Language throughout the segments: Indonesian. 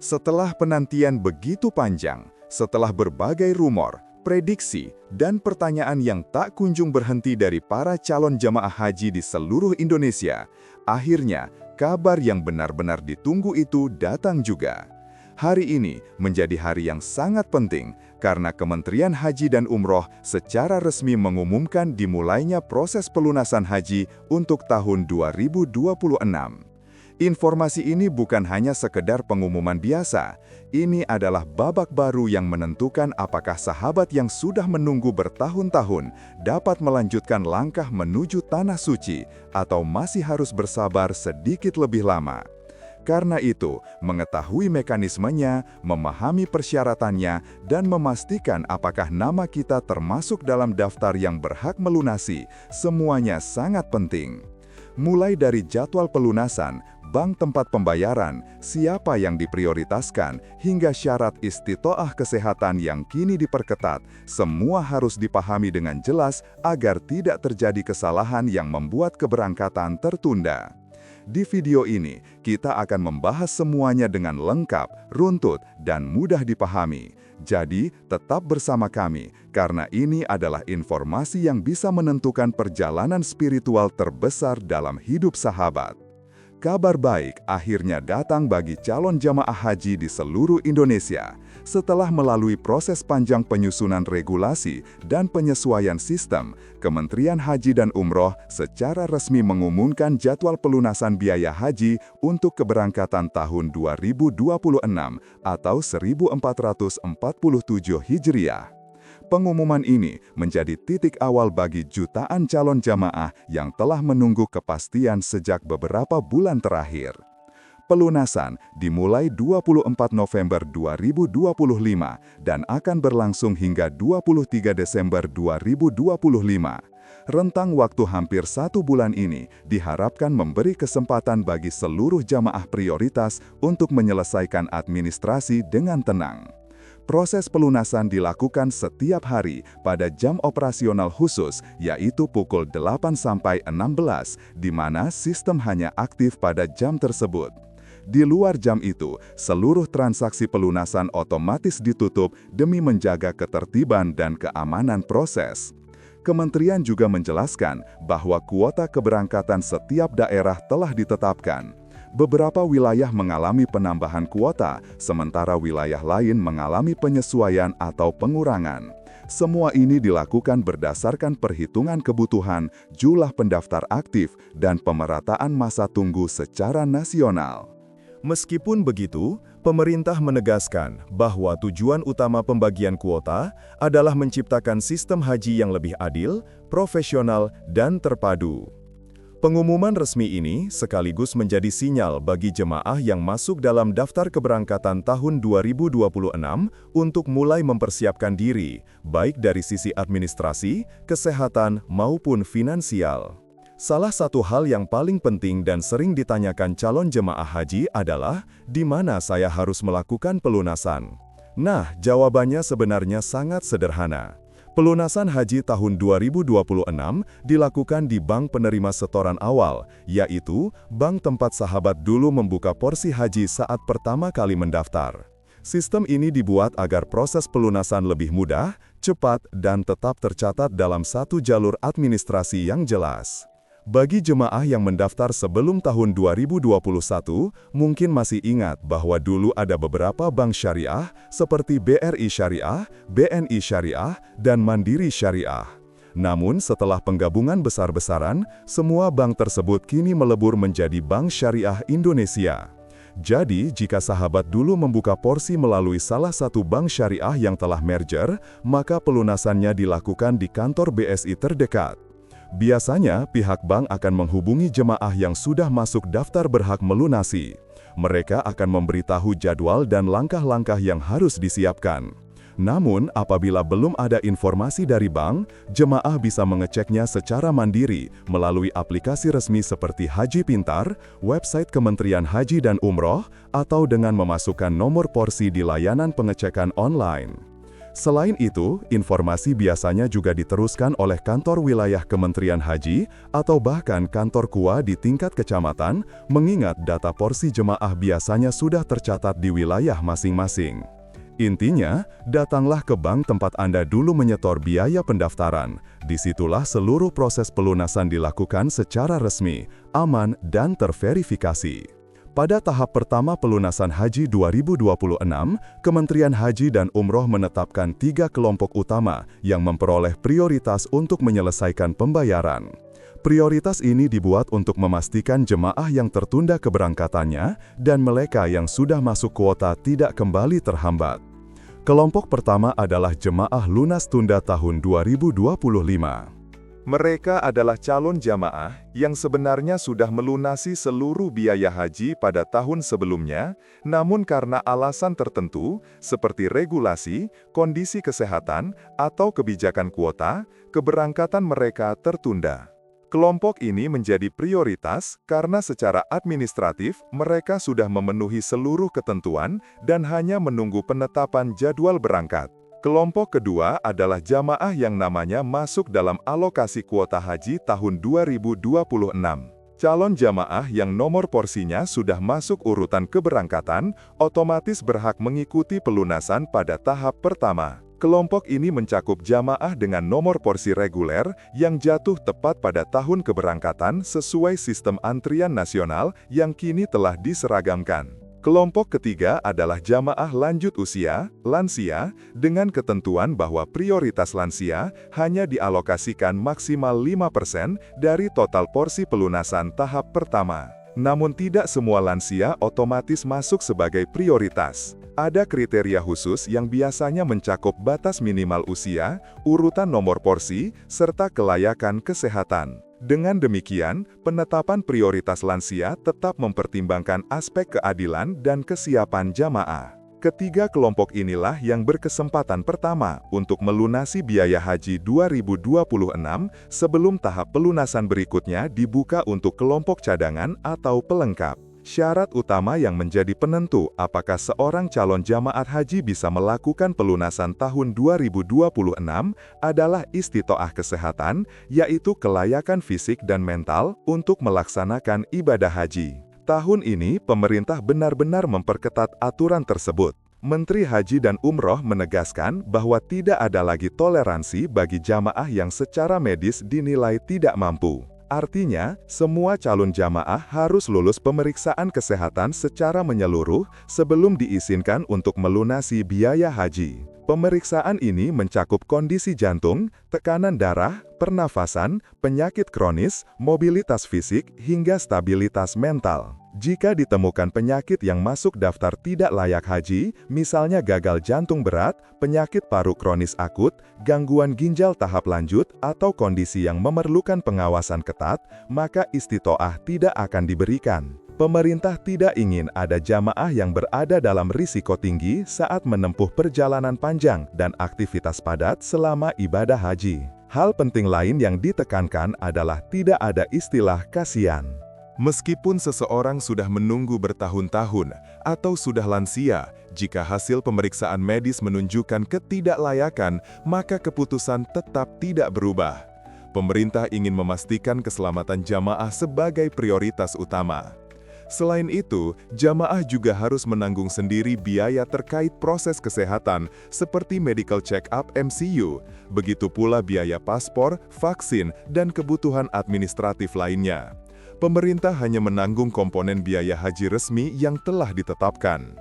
Setelah penantian begitu panjang, setelah berbagai rumor, prediksi, dan pertanyaan yang tak kunjung berhenti dari para calon jamaah haji di seluruh Indonesia, akhirnya kabar yang benar-benar ditunggu itu datang juga. Hari ini menjadi hari yang sangat penting karena Kementerian Haji dan Umroh secara resmi mengumumkan dimulainya proses pelunasan haji untuk tahun 2026. Informasi ini bukan hanya sekedar pengumuman biasa, ini adalah babak baru yang menentukan apakah sahabat yang sudah menunggu bertahun-tahun dapat melanjutkan langkah menuju Tanah Suci atau masih harus bersabar sedikit lebih lama. Karena itu, mengetahui mekanismenya, memahami persyaratannya, dan memastikan apakah nama kita termasuk dalam daftar yang berhak melunasi, semuanya sangat penting. Mulai dari jadwal pelunasan, bank tempat pembayaran, siapa yang diprioritaskan, hingga syarat istitoah kesehatan yang kini diperketat, semua harus dipahami dengan jelas agar tidak terjadi kesalahan yang membuat keberangkatan tertunda. Di video ini, kita akan membahas semuanya dengan lengkap, runtut, dan mudah dipahami. Jadi, tetap bersama kami, karena ini adalah informasi yang bisa menentukan perjalanan spiritual terbesar dalam hidup sahabat. Kabar baik akhirnya datang bagi calon jamaah haji di seluruh Indonesia. Setelah melalui proses panjang penyusunan regulasi dan penyesuaian sistem, Kementerian Haji dan Umroh secara resmi mengumumkan jadwal pelunasan biaya haji untuk keberangkatan tahun 2026 atau 1447 Hijriah. Pengumuman ini menjadi titik awal bagi jutaan calon jamaah yang telah menunggu kepastian sejak beberapa bulan terakhir. Pelunasan dimulai 24 November 2025 dan akan berlangsung hingga 23 Desember 2025. Rentang waktu hampir 1 bulan ini diharapkan memberi kesempatan bagi seluruh jamaah prioritas untuk menyelesaikan administrasi dengan tenang. Proses pelunasan dilakukan setiap hari pada jam operasional khusus, yaitu pukul 8 sampai 16, di mana sistem hanya aktif pada jam tersebut. Di luar jam itu, seluruh transaksi pelunasan otomatis ditutup demi menjaga ketertiban dan keamanan proses. Kementerian juga menjelaskan bahwa kuota keberangkatan setiap daerah telah ditetapkan. Beberapa wilayah mengalami penambahan kuota, sementara wilayah lain mengalami penyesuaian atau pengurangan. Semua ini dilakukan berdasarkan perhitungan kebutuhan, jumlah pendaftar aktif, dan pemerataan masa tunggu secara nasional. Meskipun begitu, pemerintah menegaskan bahwa tujuan utama pembagian kuota adalah menciptakan sistem haji yang lebih adil, profesional, dan terpadu. Pengumuman resmi ini sekaligus menjadi sinyal bagi jemaah yang masuk dalam daftar keberangkatan tahun 2026 untuk mulai mempersiapkan diri, baik dari sisi administrasi, kesehatan, maupun finansial. Salah satu hal yang paling penting dan sering ditanyakan calon jemaah haji adalah, di mana saya harus melakukan pelunasan? Nah, jawabannya sebenarnya sangat sederhana. Pelunasan haji tahun 2026 dilakukan di bank penerima setoran awal, yaitu bank tempat sahabat dulu membuka porsi haji saat pertama kali mendaftar. Sistem ini dibuat agar proses pelunasan lebih mudah, cepat, dan tetap tercatat dalam satu jalur administrasi yang jelas. Bagi jemaah yang mendaftar sebelum tahun 2021, mungkin masih ingat bahwa dulu ada beberapa bank syariah seperti BRI Syariah, BNI Syariah, dan Mandiri Syariah. Namun setelah penggabungan besar-besaran, semua bank tersebut kini melebur menjadi Bank Syariah Indonesia. Jadi, jika sahabat dulu membuka porsi melalui salah satu bank syariah yang telah merger, maka pelunasannya dilakukan di kantor BSI terdekat. Biasanya, pihak bank akan menghubungi jemaah yang sudah masuk daftar berhak melunasi. Mereka akan memberitahu jadwal dan langkah-langkah yang harus disiapkan. Namun, apabila belum ada informasi dari bank, jemaah bisa mengeceknya secara mandiri melalui aplikasi resmi seperti Haji Pintar, website Kementerian Haji dan Umroh, atau dengan memasukkan nomor porsi di layanan pengecekan online. Selain itu, informasi biasanya juga diteruskan oleh kantor wilayah Kementerian Haji atau bahkan kantor KUA di tingkat kecamatan, mengingat data porsi jemaah biasanya sudah tercatat di wilayah masing-masing. Intinya, datanglah ke bank tempat Anda dulu menyetor biaya pendaftaran. Disitulah seluruh proses pelunasan dilakukan secara resmi, aman, dan terverifikasi. Pada tahap pertama pelunasan Haji 2026, Kementerian Haji dan Umroh menetapkan 3 kelompok utama yang memperoleh prioritas untuk menyelesaikan pembayaran. Prioritas ini dibuat untuk memastikan jemaah yang tertunda keberangkatannya dan mereka yang sudah masuk kuota tidak kembali terhambat. Kelompok pertama adalah jemaah lunas tunda tahun 2025. Mereka adalah calon jamaah yang sebenarnya sudah melunasi seluruh biaya haji pada tahun sebelumnya, namun karena alasan tertentu seperti regulasi, kondisi kesehatan, atau kebijakan kuota, keberangkatan mereka tertunda. Kelompok ini menjadi prioritas karena secara administratif mereka sudah memenuhi seluruh ketentuan dan hanya menunggu penetapan jadwal berangkat. Kelompok kedua adalah jamaah yang namanya masuk dalam alokasi kuota haji tahun 2026. Calon jamaah yang nomor porsinya sudah masuk urutan keberangkatan, otomatis berhak mengikuti pelunasan pada tahap pertama. Kelompok ini mencakup jamaah dengan nomor porsi reguler yang jatuh tepat pada tahun keberangkatan sesuai sistem antrian nasional yang kini telah diseragamkan. Kelompok ketiga adalah jamaah lanjut usia, lansia, dengan ketentuan bahwa prioritas lansia hanya dialokasikan maksimal 5% dari total porsi pelunasan tahap pertama. Namun tidak semua lansia otomatis masuk sebagai prioritas. Ada kriteria khusus yang biasanya mencakup batas minimal usia, urutan nomor porsi, serta kelayakan kesehatan. Dengan demikian, penetapan prioritas lansia tetap mempertimbangkan aspek keadilan dan kesiapan jamaah. Ketiga kelompok inilah yang berkesempatan pertama untuk melunasi biaya haji 2026 sebelum tahap pelunasan berikutnya dibuka untuk kelompok cadangan atau pelengkap. Syarat utama yang menjadi penentu apakah seorang calon jamaah haji bisa melakukan pelunasan tahun 2026 adalah istitoah kesehatan, yaitu kelayakan fisik dan mental untuk melaksanakan ibadah haji. Tahun ini, pemerintah benar-benar memperketat aturan tersebut. Menteri Haji dan Umroh menegaskan bahwa tidak ada lagi toleransi bagi jamaah yang secara medis dinilai tidak mampu. Artinya, semua calon jamaah harus lulus pemeriksaan kesehatan secara menyeluruh sebelum diizinkan untuk melunasi biaya haji. Pemeriksaan ini mencakup kondisi jantung, tekanan darah, pernafasan, penyakit kronis, mobilitas fisik, hingga stabilitas mental. Jika ditemukan penyakit yang masuk daftar tidak layak haji, misalnya gagal jantung berat, penyakit paru kronis akut, gangguan ginjal tahap lanjut, atau kondisi yang memerlukan pengawasan ketat, maka istitoah tidak akan diberikan. Pemerintah tidak ingin ada jamaah yang berada dalam risiko tinggi saat menempuh perjalanan panjang dan aktivitas padat selama ibadah haji. Hal penting lain yang ditekankan adalah tidak ada istilah kasihan. Meskipun seseorang sudah menunggu bertahun-tahun atau sudah lansia, jika hasil pemeriksaan medis menunjukkan ketidaklayakan, maka keputusan tetap tidak berubah. Pemerintah ingin memastikan keselamatan jamaah sebagai prioritas utama. Selain itu, jamaah juga harus menanggung sendiri biaya terkait proses kesehatan seperti medical check-up MCU, begitu pula biaya paspor, vaksin, dan kebutuhan administratif lainnya. Pemerintah hanya menanggung komponen biaya haji resmi yang telah ditetapkan.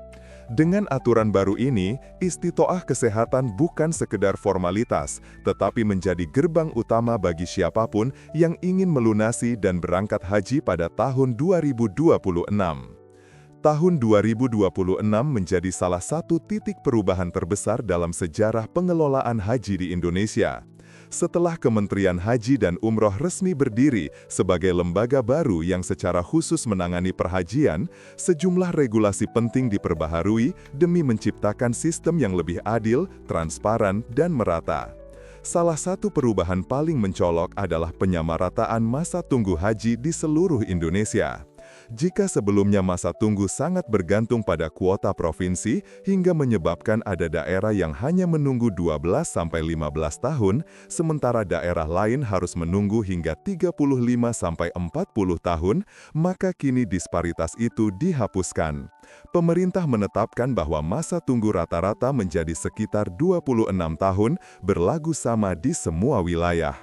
Dengan aturan baru ini, istitoah kesehatan bukan sekedar formalitas, tetapi menjadi gerbang utama bagi siapapun yang ingin melunasi dan berangkat haji pada tahun 2026. Tahun 2026 menjadi salah satu titik perubahan terbesar dalam sejarah pengelolaan haji di Indonesia. Setelah Kementerian Haji dan Umroh resmi berdiri sebagai lembaga baru yang secara khusus menangani perhajian, sejumlah regulasi penting diperbaharui demi menciptakan sistem yang lebih adil, transparan, dan merata. Salah satu perubahan paling mencolok adalah penyamarataan masa tunggu haji di seluruh Indonesia. Jika sebelumnya masa tunggu sangat bergantung pada kuota provinsi hingga menyebabkan ada daerah yang hanya menunggu 12-15 tahun, sementara daerah lain harus menunggu hingga 35-40 tahun, maka kini disparitas itu dihapuskan. Pemerintah menetapkan bahwa masa tunggu rata-rata menjadi sekitar 26 tahun, berlaku sama di semua wilayah.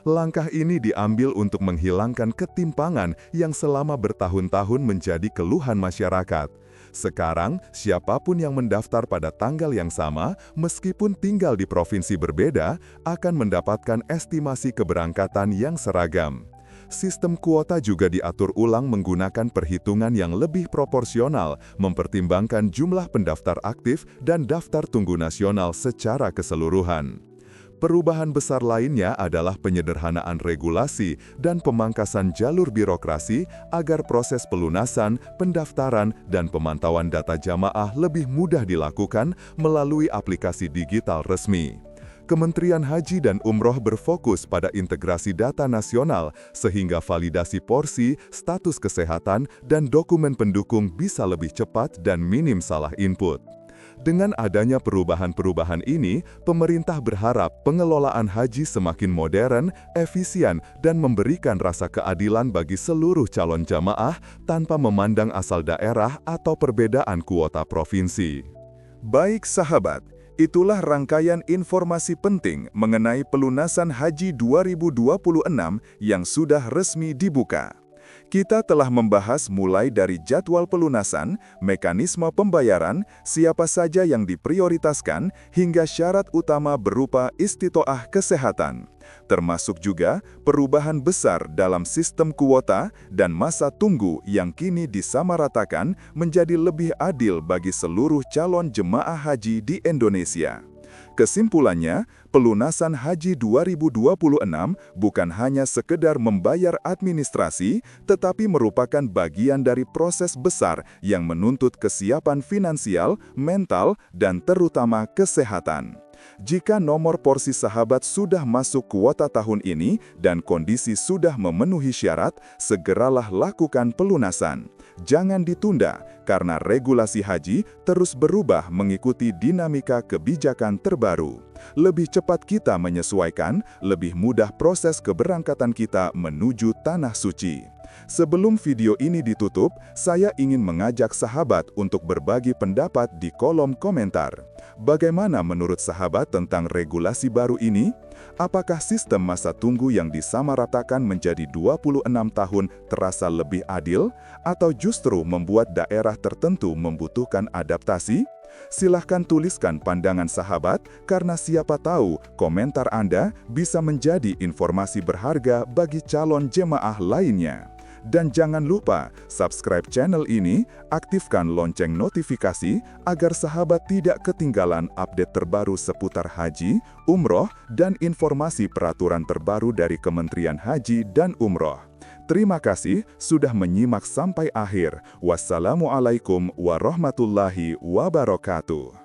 Langkah ini diambil untuk menghilangkan ketimpangan yang selama bertahun-tahun menjadi keluhan masyarakat. Sekarang, siapapun yang mendaftar pada tanggal yang sama, meskipun tinggal di provinsi berbeda, akan mendapatkan estimasi keberangkatan yang seragam. Sistem kuota juga diatur ulang menggunakan perhitungan yang lebih proporsional, mempertimbangkan jumlah pendaftar aktif dan daftar tunggu nasional secara keseluruhan. Perubahan besar lainnya adalah penyederhanaan regulasi dan pemangkasan jalur birokrasi agar proses pelunasan, pendaftaran, dan pemantauan data jamaah lebih mudah dilakukan melalui aplikasi digital resmi. Kementerian Haji dan Umroh berfokus pada integrasi data nasional sehingga validasi porsi, status kesehatan, dan dokumen pendukung bisa lebih cepat dan minim salah input. Dengan adanya perubahan-perubahan ini, pemerintah berharap pengelolaan haji semakin modern, efisien, dan memberikan rasa keadilan bagi seluruh calon jamaah tanpa memandang asal daerah atau perbedaan kuota provinsi. Baik sahabat, itulah rangkaian informasi penting mengenai pelunasan haji 2026 yang sudah resmi dibuka. Kita telah membahas mulai dari jadwal pelunasan, mekanisme pembayaran, siapa saja yang diprioritaskan, hingga syarat utama berupa istitoah kesehatan. Termasuk juga perubahan besar dalam sistem kuota dan masa tunggu yang kini disamaratakan menjadi lebih adil bagi seluruh calon jemaah haji di Indonesia. Kesimpulannya, pelunasan haji 2026 bukan hanya sekedar membayar administrasi, tetapi merupakan bagian dari proses besar yang menuntut kesiapan finansial, mental, dan terutama kesehatan. Jika nomor porsi sahabat sudah masuk kuota tahun ini dan kondisi sudah memenuhi syarat, segeralah lakukan pelunasan. Jangan ditunda, karena regulasi haji terus berubah mengikuti dinamika kebijakan terbaru. Lebih cepat kita menyesuaikan, lebih mudah proses keberangkatan kita menuju Tanah Suci. Sebelum video ini ditutup, saya ingin mengajak sahabat untuk berbagi pendapat di kolom komentar. Bagaimana menurut sahabat tentang regulasi baru ini? Apakah sistem masa tunggu yang disamaratakan menjadi 26 tahun terasa lebih adil? Atau justru membuat daerah tertentu membutuhkan adaptasi? Silahkan tuliskan pandangan sahabat, karena siapa tahu komentar Anda bisa menjadi informasi berharga bagi calon jemaah lainnya. Dan jangan lupa subscribe channel ini, aktifkan lonceng notifikasi agar sahabat tidak ketinggalan update terbaru seputar haji, umroh, dan informasi peraturan terbaru dari Kementerian Haji dan Umroh. Terima kasih sudah menyimak sampai akhir. Wassalamualaikum warahmatullahi wabarakatuh.